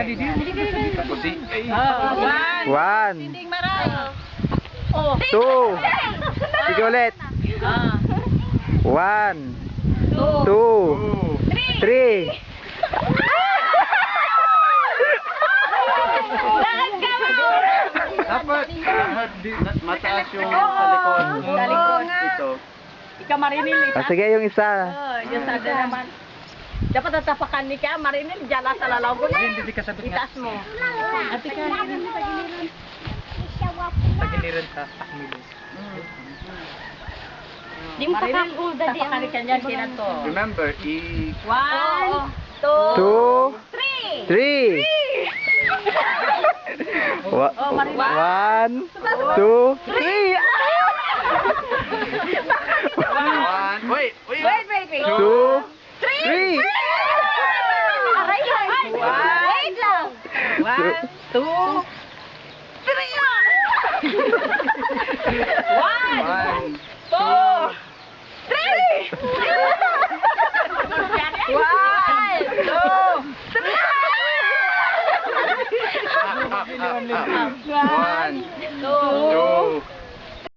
One. Two. Sige ulit. One. Two. Three. Dapat mataas yung sa likod. Ito. Ikaw Marinil. Sige yung isa. Yung sa naman. Dapat tatapakan ni ka Marinil. Diyan sa lalaw ko na. Hindi ka sabit nga. Itaas mo. Ate ka. Tagiliran sa takmilis. Di mo tapakan ni kanya kinato. Remember, 1, 2, Two. 3. Three. One. Two. Three. Wait. Two. Three. Wait lang. 1, 2, 3. 1, 2, 3. 1, 2, 3. 1, 2,